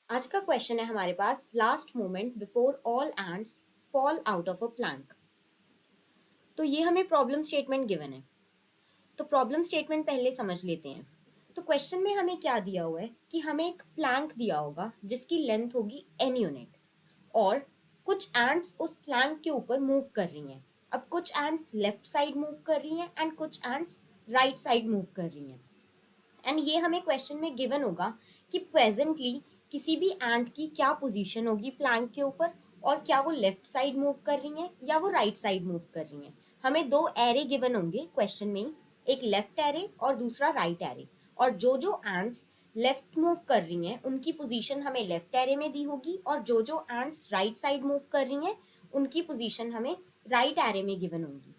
आज का क्वेश्चन है हमारे पास, last moment before all ends fall out of a plank. तो ये हमें प्रॉब्लम स्टेटमेंट गिवन है। तो प्रॉब्लम स्टेटमेंट पहले समझ लेते हैं। तो क्वेश्चन में हमें क्या दिया हुआ है कि हमें एक प्लैंक दिया होगा जिसकी लेंथ होगी n यूनिट, और कुछ एंड्स उस प्लैंक के ऊपर मूव कर रही हैं। अब कुछ एंड्स लेफ्ट साइड मूव कर रही हैं एंड कुछ एंड्स राइट साइड मूव कर रही हैं। एंड ये हमें क्वेश्चन में गिवन होगा कि प्रेजेंटली किसी भी एंट की क्या पोजीशन होगी प्लैंक के ऊपर, और क्या वो लेफ्ट साइड मूव कर रही हैं या वो राइट साइड मूव कर रही हैं। हमें दो एरे गिवन होंगे क्वेश्चन में ही, एक लेफ्ट एरे और दूसरा राइट एरे। और जो एंट्स लेफ्ट मूव कर रही हैं उनकी पोजीशन हमें लेफ्ट एरे में दी होगी, और जो एंट्स राइट साइड मूव कर रही हैं उनकी पोजीशन हमें राइट एरे में गिवन होंगी।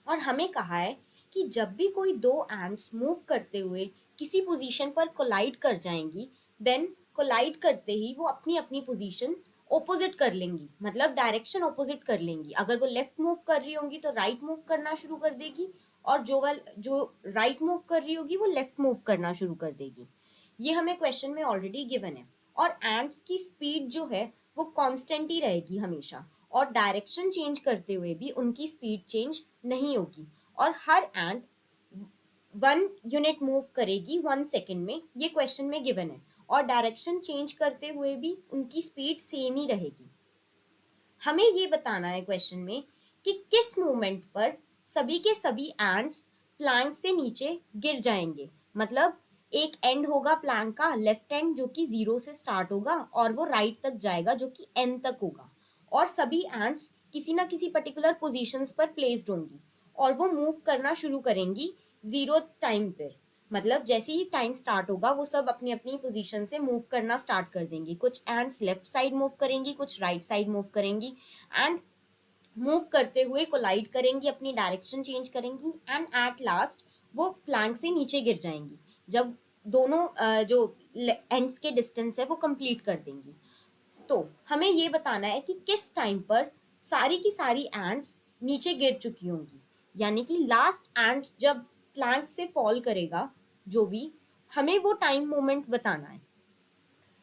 और हमें कहा है कि जब भी कोई दो एंट्स मूव करते हुए किसी पोजीशन पर कोलाइड कर जाएंगी, देन कोलाइड करते ही वो अपनी अपनी पोजीशन ओपोजिट कर लेंगी, मतलब डायरेक्शन ओपोजिट कर लेंगी। अगर वो लेफ्ट मूव कर रही होंगी तो राइट मूव करना शुरू कर देगी, और जो राइट मूव कर रही होगी वो लेफ्ट मूव करना शुरू कर देगी। ये हमें क्वेश्चन में ऑलरेडी गिवन है। और एंट्स की स्पीड जो है वो कांस्टेंट ही रहेगी हमेशा, और डायरेक्शन चेंज करते हुए भी उनकी स्पीड चेंज नहीं होगी। और हर एंट 1 यूनिट मूव करेगी 1 सेकेंड में, ये क्वेश्चन में गिवन है। और डायरेक्शन चेंज करते हुए भी उनकी स्पीड सेम ही रहेगी। हमें ये बताना है क्वेश्चन में कि किस मोमेंट पर सभी के सभी एंड्स प्लैंक से नीचे गिर जाएंगे। मतलब एक एंड होगा प्लैंक का लेफ्ट एंड जो कि 0 से स्टार्ट होगा, और वो राइट तक जाएगा जो कि n तक होगा। और सभी एंड्स किसी ना किसी पर्टिकुलर पोजीशंस पर प्लेस्ड होंगी, और वो मूव करना शुरू करेंगी 0 टाइम पर। मतलब जैसे ही टाइम स्टार्ट होगा वो सब अपनी अपनी पोजीशन से मूव करना स्टार्ट कर देंगी। कुछ एंड्स लेफ्ट साइड मूव करेंगी, कुछ राइट साइड मूव करेंगी, एंड मूव करते हुए कोलाइड करेंगी, अपनी डायरेक्शन चेंज करेंगी, एंड एट लास्ट वो प्लैंक से नीचे गिर जाएंगी जब दोनों जो एंड्स के डिस्टेंस है वो कंप्लीट कर देंगी। तो हमें ये बताना है कि किस टाइम पर सारी की सारी एंड्स नीचे गिर चुकी होंगी, यानी कि लास्ट एंड जब प्लैंक से फॉल करेगा जो भी, हमें वो टाइम मोमेंट बताना है।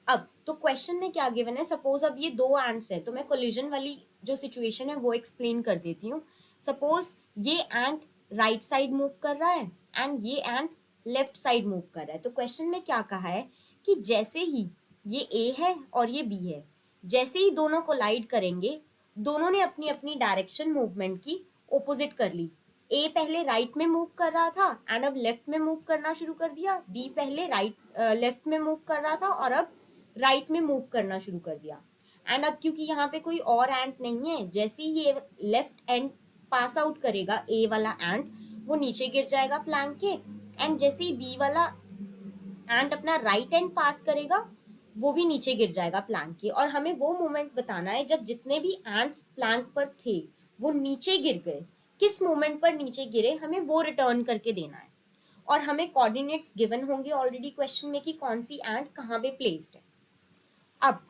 अब तो क्वेश्चन में क्या गिवन है, सपोज अब ये दो एंड्स है, तो मैं कोलिजन वाली जो सिचुएशन है वो एक्सप्लेन कर देती हूँ। सपोज ये एंड राइट साइड मूव कर रहा है एंड ये एंड लेफ्ट साइड मूव कर रहा है। तो क्वेश्चन में क्या कहा है कि जैसे ही ये ए है और ये बी है, जैसे ही दोनों कोलाइड करेंगे, दोनों ने अपनी अपनी डायरेक्शन मूवमेंट की ओपोजिट कर ली। ए पहले राइट में मूव कर रहा था एंड अब लेफ्ट में मूव करना शुरू कर दिया। बी पहले लेफ्ट में मूव कर रहा था और अब राइट में मूव करना शुरू कर दिया। एंड अब क्योंकि यहाँ पे कोई और एंट नहीं है, जैसे ही ये लेफ्ट एंड पास आउट करेगा ए वाला एंट, वो नीचे गिर जाएगा प्लैंक के। एंड जैसे ही बी वाला एंट अपना राइट एंड पास करेगा, वो भी नीचे गिर जाएगा प्लैंक के। और हमें वो मोमेंट बताना है जब जितने भी एंट्स प्लैंक पर थे वो नीचे गिर गए, किस मोमेंट पर नीचे गिरे हमें वो रिटर्न करके देना है। और हमें कोऑर्डिनेट्स गिवन होंगे ऑलरेडी क्वेश्चन में कि कौन सी एंट कहाँ पे प्लेस्ड है। अब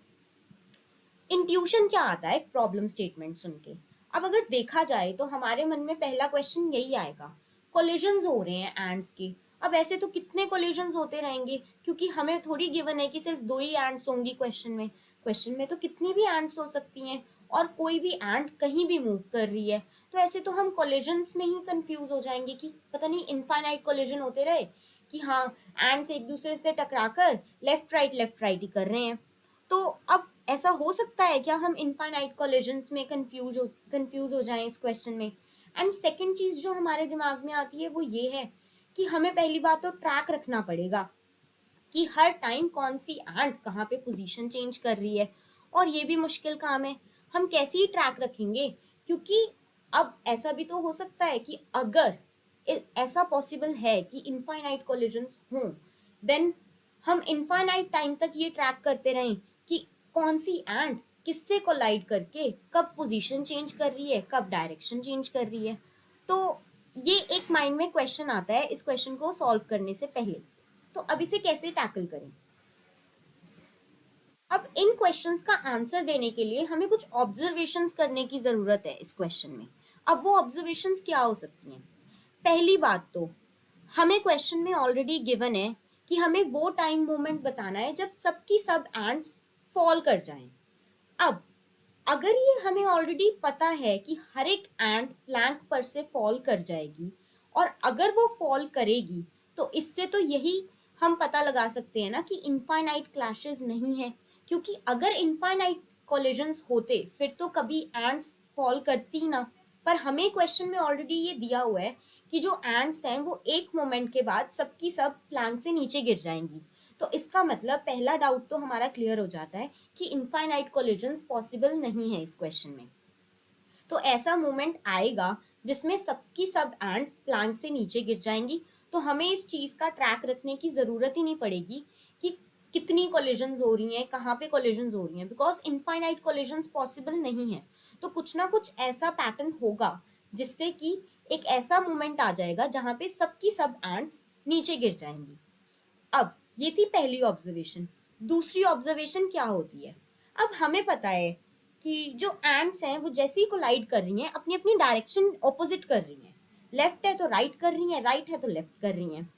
इंट्यूशन क्या आता है प्रॉब्लम स्टेटमेंट सुन के। अब अगर देखा जाए तो हमारे मन में पहला क्वेश्चन यही आएगा, कोलिजन्स हो रहे हैं एंड्स के। अब ऐसे तो कितने कोलिजन्स होते रहेंगे, क्योंकि हमें थोड़ी गिवन है कि सिर्फ दो ही एंड्स होंगी क्वेश्चन में तो कितनी भी एंड्स हो सकती हैं, और कोई भी एंड कहीं भी मूव कर रही है। तो ऐसे तो हम कोलिजन्स में ही कंफ्यूज हो जाएंगे कि पता नहीं इनफाइनाइट कोलिजन होते रहे कि हाँ एंड्स एक दूसरे से टकराकर लेफ्ट राइट ही कर रहे हैं। तो अब ऐसा हो सकता है क्या हम इनफाइनाइट कोलिजन्स में कंफ्यूज हो जाएं इस क्वेश्चन में। एंड सेकंड चीज जो हमारे दिमाग में आती है वो ये है कि हमें पहली बात तो ट्रैक रखना पड़ेगा कि हर टाइम कौन सी एंट कहाँ पे पोजीशन चेंज कर रही है। और ये भी मुश्किल काम है, हम कैसे ही ट्रैक रखेंगे, क्योंकि अब ऐसा भी तो हो सकता है कि अगर ऐसा पॉसिबल है कि इनफाइनाइट कोलिजन्स हों, देन हम इनफाइनाइट टाइम तक ये ट्रैक करते रहें कि कौन सी एंट किससे कोलाइड करके कब पोजीशन चेंज कर रही है, कब डायरेक्शन चेंज कर रही है। तो ये एक माइंड में क्वेश्चन आता है इस क्वेश्चन को सॉल्व करने से पहले। तो अब इसे कैसे टैकल करें। अब इन क्वेश्चंस का आंसर देने के लिए हमें कुछ ऑब्जर्वेशंस करने की जरूरत है इस क्वेश्चन में। अब वो ऑब्जर्वेशंस क्या हो सकती हैं। पहली बात तो हमें क्वेश्चन में ऑलरेडी गिवन है कि हमें वो टाइम मोमेंट बताना है जब सबकी सब एंड्स फॉल कर जाएं। अब अगर ये हमें ऑलरेडी पता है कि हर एक एंट प्लैंक पर से फॉल कर जाएगी और अगर वो फॉल करेगी तो इससे तो यही हम पता लगा सकते हैं ना कि इनफाइनाइट क्लैशेस नहीं है, क्योंकि अगर इनफाइनाइट कोलिजन्स होते फिर तो कभी एंट्स फॉल करती ना। पर हमें क्वेश्चन में ऑलरेडी ये दिया हुआ है कि जो एंट्स हैं वो एक मोमेंट के बाद सबकी सब प्लैंक से नीचे गिर जाएंगी। तो इसका मतलब पहला डाउट तो हमारा क्लियर हो जाता है कि इनफाइनाइट कोलिजन्स पॉसिबल नहीं है इस क्वेश्चन में। तो ऐसा मोमेंट आएगा जिसमें सबकी सब एंड्स प्लैंक से नीचे गिर जाएंगी। तो हमें इस चीज का ट्रैक रखने की जरूरत ही नहीं पड़ेगी कि कितनी कोलिजन्स हो रही हैं, कहाँ पे कोलिजन्स हो रही हैं, बिकॉज इनफाइनाइट कोलिजन्स पॉसिबल नहीं है। तो कुछ ना कुछ ऐसा पैटर्न होगा जिससे कि एक ऐसा मोमेंट आ जाएगा जहां पे सबकी सब एंड्स नीचे गिर जाएंगी। अब ये थी पहली ऑब्जर्वेशन। दूसरी ऑब्जर्वेशन क्या होती है? अब हमें पता है कि जो एंड्स हैं वो जैसे ही कोलाइड कर रही हैं अपनी अपनी डायरेक्शन ऑपोजिट कर रही हैं। लेफ्ट है तो राइट कर रही हैं, राइट है तो लेफ्ट कर रही हैं।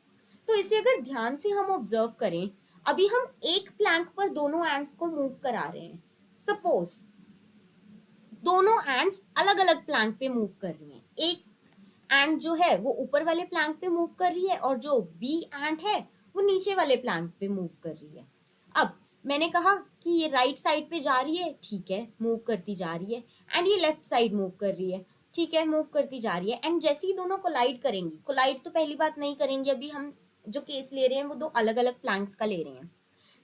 तो इसे अगर ध्यान से हम ऑब्जर्व करें, अभी हम एक प्लैंक पर दोनों एंड्स को मूव करा रहे हैं। सपोज दोनों एंड्स अलग अलग प्लैंक पे मूव कर रही हैं। एक एंड जो है वो ऊपर वाले प्लैंक पे मूव कर रही है और जो बी एंड है वो नीचे वाले प्लैंक पे मूव कर रही है। अब मैंने कहा कि ये राइट साइड पे जा रही है, ठीक है, मूव करती जा रही है। एंड ये लेफ्ट साइड मूव कर रही है, ठीक है, मूव करती जा रही है। एंड जैसे ही दोनों कोलाइड करेंगी, कोलाइड तो पहली बात नहीं करेंगी, अभी हम जो केस ले रहे हैं वो दो अलग अलग प्लैंक्स का ले रहे हैं।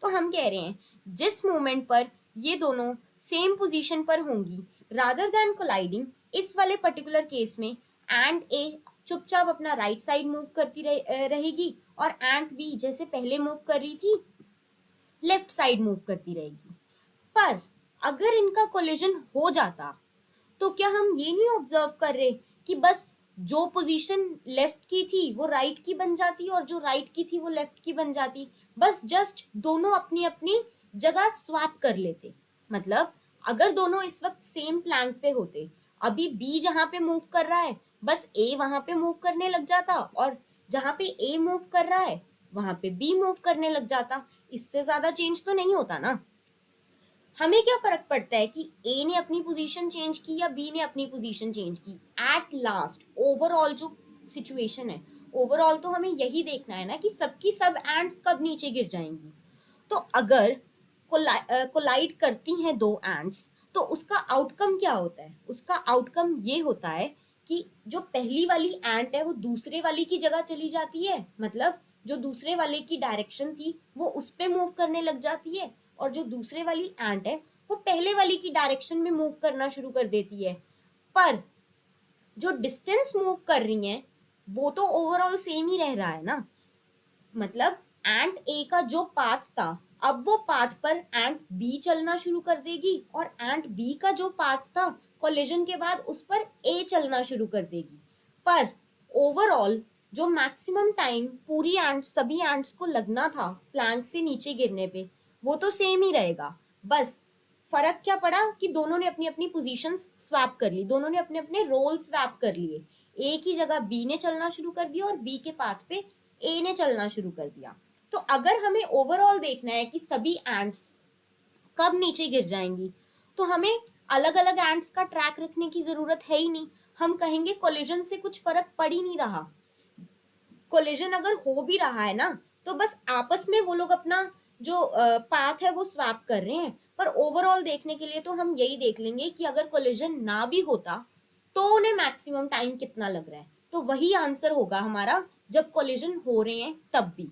तो हम कह रहे हैं जिस मोमेंट पर ये दोनों सेम पोजीशन पर होंगी रादर देन कोलाइडिंग, इस वाले पर्टिकुलर केस में एंड ए चुपचाप अपना राइट साइड मूव करती रहेगी और एंड बी जैसे पहले मूव कर रही थी लेफ्ट साइड मूव करती रहेगी। पर अगर इनका कोलिजन हो जाता तो क्या हम ये नहीं ऑब्जर्व कर रहे कि बस जो पोजीशन लेफ्ट की थी वो राइट की बन जाती और जो राइट की थी वो लेफ्ट की बन जाती? बस जस्ट दोनों अपनी अपनी जगह स्वैप कर लेते। मतलब अगर दोनों इस वक्त सेम प्लैंक पे होते, अभी बी जहां पे मूव कर रहा है बस ए वहां पे मूव करने लग जाता और जहां पे ए मूव कर रहा है वहां पे बी मूव करने लग जाता। इससे ज्यादा चेंज तो नहीं होता ना। हमें क्या फर्क पड़ता है कि ए ने अपनी पोजीशन चेंज की या बी ने अपनी पोजीशन चेंज की? एट लास्ट ओवरऑल जो सिचुएशन है, ओवरऑल तो हमें यही देखना है ना कि सबकी सब एंड्स कब नीचे गिर जाएंगी। तो अगर कोलाइड करती हैं दो एंड्स तो उसका आउटकम क्या होता है? उसका आउटकम ये होता है कि जो पहली वाली एंट है वो दूसरे वाली की जगह चली जाती है, मतलब जो दूसरे वाले की डायरेक्शन थी वो उस पे मूव करने लग जाती है और जो दूसरे वाली एंट है वो पहले वाली की डायरेक्शन में मूव करना शुरू कर देती है। पर जो डिस्टेंस मूव कर रही हैं वो तो ओवरऑल सेम ही रह रहा है ना। मतलब एंट ए का जो पाथ था अब वो पाथ पर एंट बी चलना शुरू कर देगी और एंट बी का जो पाथ था कोलिजन के बाद उस पर ए चलना शुरू कर देगी। पर ओवरऑल जो मैक्सिमम टाइम पूरी एंट्स सभी एंट्स को लगना था प्लैंक से नीचे गिरने पे वो तो सेम ही रहेगा। बस फर्क क्या पड़ा कि दोनों ने अपनी अपनी पोजीशन स्वैप कर ली, दोनों ने अपने अपने रोल स्वैप कर लिए। ए की जगह बी ने चलना शुरू कर दिया और बी के पाथ पे ए ने चलना शुरू कर दिया। तो अगर हमें ओवरऑल देखना है कि सभी एंट्स कब नीचे गिर जाएंगी तो हमें अलग अलग एंट्स का ट्रैक रखने की जरूरत है ही नहीं। हम कहेंगे कोलिजन से कुछ फर्क पड़ ही नहीं रहा। कोलिजन अगर हो भी रहा है ना तो बस आपस में वो लोग अपना जो पाथ है वो स्वैप कर रहे हैं। पर ओवरऑल देखने के लिए तो हम यही देख लेंगे कि अगर कोलिजन ना भी होता तो उन्हें मैक्सिमम टाइम कितना लग रहा है। तो वही आंसर होगा हमारा जब कोलिजन हो रहे हैं तब भी।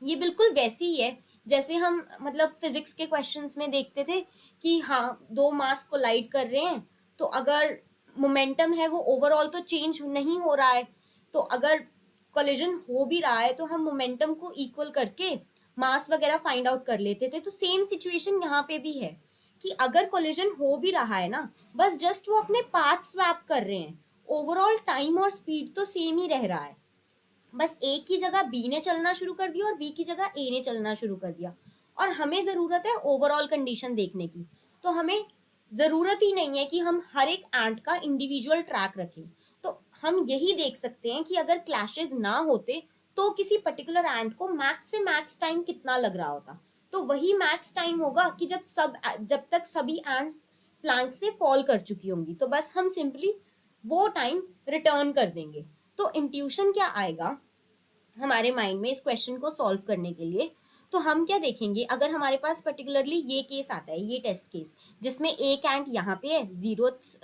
ये बिल्कुल वैसे ही है जैसे हम मतलब फिजिक्स के क्वेश्चंस में देखते थे कि हाँ दो मास कोलाइड कर रहे हैं तो अगर मोमेंटम है वो ओवरऑल तो चेंज नहीं हो रहा है, तो अगर कोलिजन हो भी रहा है तो हम मोमेंटम को इक्वल करके मास वगैरह फाइंड आउट कर लेते थे। तो सेम सिचुएशन यहाँ पे भी है कि अगर कोलिजन हो भी रहा है ना बस जस्ट वो अपने पाथ स्वैप कर रहे हैं, ओवरऑल टाइम और स्पीड तो सेम ही रह रहा है। बस ए की जगह बी ने चलना शुरू कर दिया और बी की जगह ए ने चलना शुरू कर दिया। और हमें जरूरत है ओवरऑल कंडीशन देखने की। तो हमें जरूरत ही नहीं है कि हम हर एक एंट का इंडिविजुअल ट्रैक रखें। तो हम यही देख सकते हैं कि अगर क्लैशेस ना होते तो किसी पर्टिकुलर एंट को मैक्स से मैक्स टाइम कितना लग रहा होता। तो वही मैक्स टाइम होगा कि जब तक सभी एंट्स प्लैंक से फॉल कर चुकी होंगी। तो बस हम सिंपली वो टाइम रिटर्न कर देंगे। तो इंट्यूशन क्या आएगा हमारे माइंड में इस क्वेश्चन को सॉल्व करने के लिए, तो हम क्या देखेंगे, अगर हमारे पास पर्टिकुलरली ये केस आता है, ये टेस्ट केस जिसमें एक एंट यहाँ पे है 0th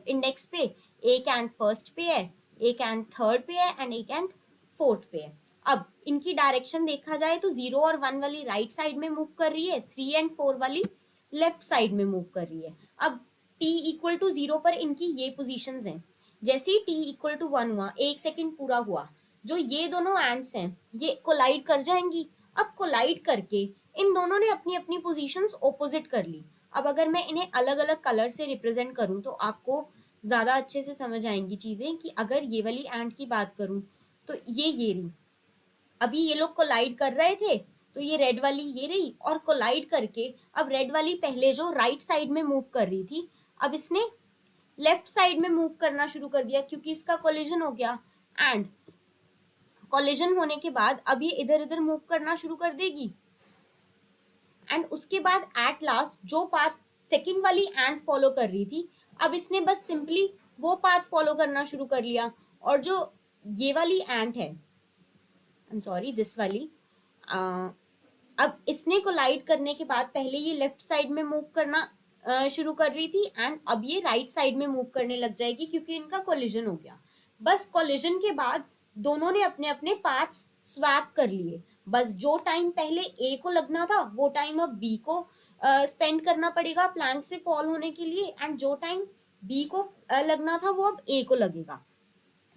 इंडेक्स पे, एक एंट फर्स्ट पे है, एक एंट थर्ड पे है एंड एक एंट फोर्थ पे है। अब इनकी डायरेक्शन देखा जाए तो 0 और 1 वाली राइट साइड में मूव कर रही है, 3 एंड 4 वाली लेफ्ट साइड में मूव कर रही है। अब t इक्वल टू 0 पर इनकी ये पोजीशंस हैं। जैसे ही t इक्वल टू 1 हुआ, 1 सेकेंड पूरा हुआ, जो ये दोनों एंड्स हैं ये कोलाइड कर जाएंगी। अब कोलाइड करके इन दोनों ने अपनी अपनी पोजीशंस ऑपोजिट कर ली। अब अगर मैं इन्हें अलग अलग कलर से रिप्रेजेंट करूं तो आपको ज़्यादा अच्छे से समझ आएंगी चीज़ें। कि अगर ये वाली एंड की बात करूं तो ये रही, अभी ये लोग कोलाइड कर रहे थे तो ये रेड वाली ये रही, और कोलाइड करके अब रेड वाली पहले जो राइट साइड में मूव कर रही थी, अब इसने लेफ्ट साइड में मूव करना शुरू कर दिया क्योंकि इसका कोलिजन हो गया। एंड कोलिजन होने के बाद अब ये इधर इधर मूव करना शुरू कर देगी। एंड उसके बाद एट लास्ट जो पाथ सेकंड वाली एंड फॉलो कर रही थी, अब इसने बस सिंपली वो पाथ फॉलो करना शुरू कर लिया। और जो ये वाली एंट है, आई एम सॉरी दिस वाली, अब इसने कोलाइड करने के बाद पहले ये लेफ्ट साइड में मूव करना शुरू कर रही थी एंड अब ये राइट साइड में मूव करने लग जाएगी क्योंकि इनका कोलिजन हो गया। बस कोलिजन के बाद दोनों ने अपने अपने पाथ्स स्वैप कर लिए। बस जो टाइम पहले ए को लगना था वो टाइम अब बी को स्पेंड करना पड़ेगा प्लैंक से फॉल होने के लिए, एंड जो टाइम बी को लगना था वो अब ए को लगेगा।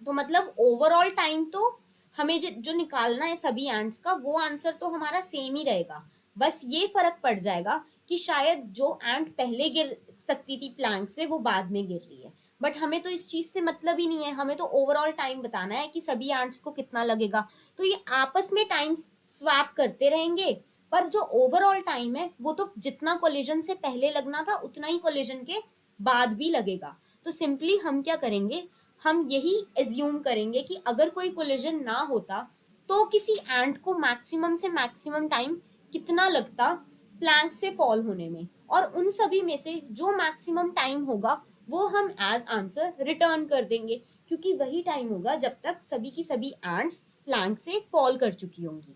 तो मतलब ओवरऑल टाइम तो हमें जो निकालना है सभी एंड्स का, वो आंसर तो हमारा सेम ही रहेगा। बस ये फर्क पड़ जाएगा कि शायद जो एंट पहले गिर सकती थी प्लैंक से वो बाद में गिर रही है। बट हमें तो इस चीज से मतलब ही नहीं है, हमें तो ओवरऑल टाइम बताना है कि सभी एंट्स को कितना लगेगा। तो ये आपस में टाइम स्वैप करते रहेंगे, पर जो ओवरऑल टाइम है वो तो जितना कोलिजन से पहले लगना था उतना ही कोलिजन के बाद भी लगेगा। तो सिंपली हम क्या करेंगे, हम यही एज्यूम करेंगे कि अगर कोई कोलिजन ना होता तो किसी एंट को मैक्सिमम से मैक्सिमम टाइम कितना लगता प्लैंक से फॉल होने में, और उन सभी में से जो मैक्सिमम टाइम होगा वो हम एज आंसर रिटर्न कर देंगे क्योंकि वही टाइम होगा जब तक सभी की सभी एंट्स प्लैंक से फॉल कर चुकी होंगी।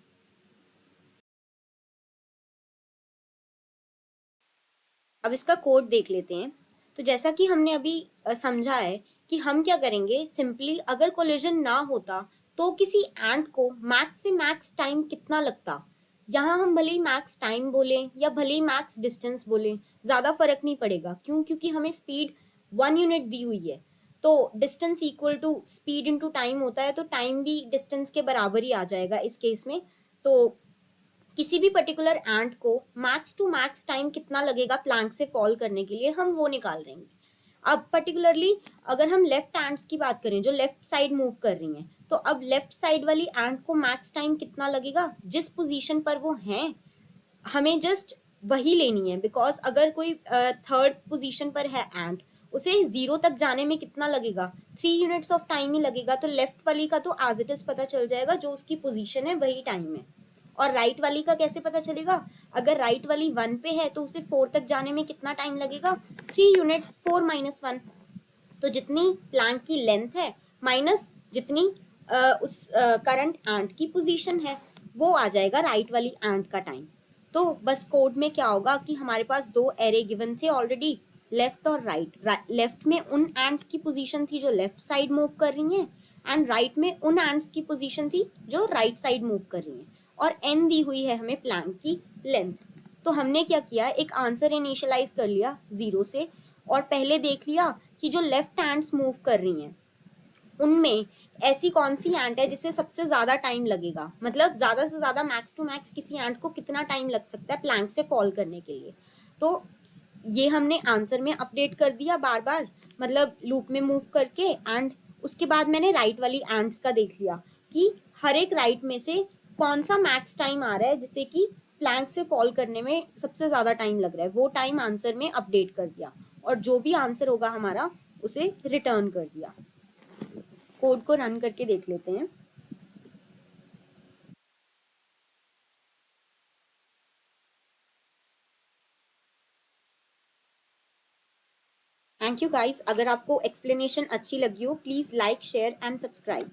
अब इसका कोड देख लेते हैं। तो जैसा कि हमने अभी समझा है कि हम क्या करेंगे, सिंपली अगर कोलिजन ना होता तो किसी एंट को मैक्स से मैक्स टाइम कितना लगता। यहाँ हम भले ही मैक्स टाइम बोलें या भले ही मैक्स डिस्टेंस बोलें, ज़्यादा फर्क नहीं पड़ेगा। क्यों? क्योंकि हमें स्पीड 1 यूनिट दी हुई है। तो distance equal to speed into time होता है, तो टाइम भी डिस्टेंस के बराबर ही आ जाएगा इस केस में। तो किसी भी पर्टिकुलर एंट को मैक्स टू मैक्स टाइम कितना लगेगा प्लैंक से फॉल करने के लिए, हम वो निकाल रहे हैं। अब पर्टिकुलरली अगर हम लेफ्ट एंट्स की बात करें जो लेफ्ट साइड मूव कर रही हैं, तो अब लेफ्ट साइड वाली एंट को मैक्स टाइम कितना लगेगा जिस पोजीशन पर वो हैं, हमें जस्ट वही लेनी है। बिकॉज अगर कोई थर्ड पोजीशन पर है एंट, उसे 0 तक जाने में कितना लगेगा, 3 यूनिट्स ऑफ टाइम ही लगेगा। तो लेफ्ट वाली का तो एज इट इज पता चल जाएगा, जो उसकी पोजीशन है वही टाइम है। और राइट वाली का कैसे पता चलेगा, अगर राइट वाली 1 पे है तो उसे 4 तक जाने में कितना टाइम लगेगा, 3 यूनिट्स, 4 - 1। तो जितनी प्लैंक की लेंथ है माइनस जितनी उस करंट एंट की पोजीशन है, वो आ जाएगा राइट वाली एंट का टाइम। तो बस कोड में क्या होगा कि हमारे पास दो एरे गिवन थे ऑलरेडी, लेफ्ट और राइट। लेफ्ट में उन एंट्स की पोजीशन थी जो लेफ्ट साइड मूव कर रही हैं, एंड राइट में उन एंट्स की पोजीशन थी जो राइट साइड मूव कर रही हैं। और एन दी हुई है हमें प्लैंक की लेंथ। तो हमने क्या किया, एक आंसर इनिशियलाइज कर लिया 0 से, और पहले देख लिया कि जो लेफ्ट हैंड्स मूव कर रही हैं उनमें ऐसी कौन सी एंट है जिसे सबसे ज़्यादा टाइम लगेगा, मतलब ज़्यादा से ज़्यादा मैक्स टू मैक्स किसी एंट को कितना टाइम लग सकता है प्लैंक से फॉल करने के लिए। तो ये हमने आंसर में अपडेट कर दिया बार बार, मतलब लूप में मूव करके। एंड उसके बाद मैंने राइट वाली एंट्स का देख लिया कि हर एक राइट में से कौन सा मैक्स टाइम आ रहा है जिसे कि प्लैंक से फॉल करने में सबसे ज़्यादा टाइम लग रहा है, वो टाइम आंसर में अपडेट कर दिया, और जो भी आंसर होगा हमारा उसे रिटर्न कर दिया। कोड को रन करके देख लेते हैं। थैंक यू गाइस, अगर आपको एक्सप्लेनेशन अच्छी लगी हो please like share and subscribe.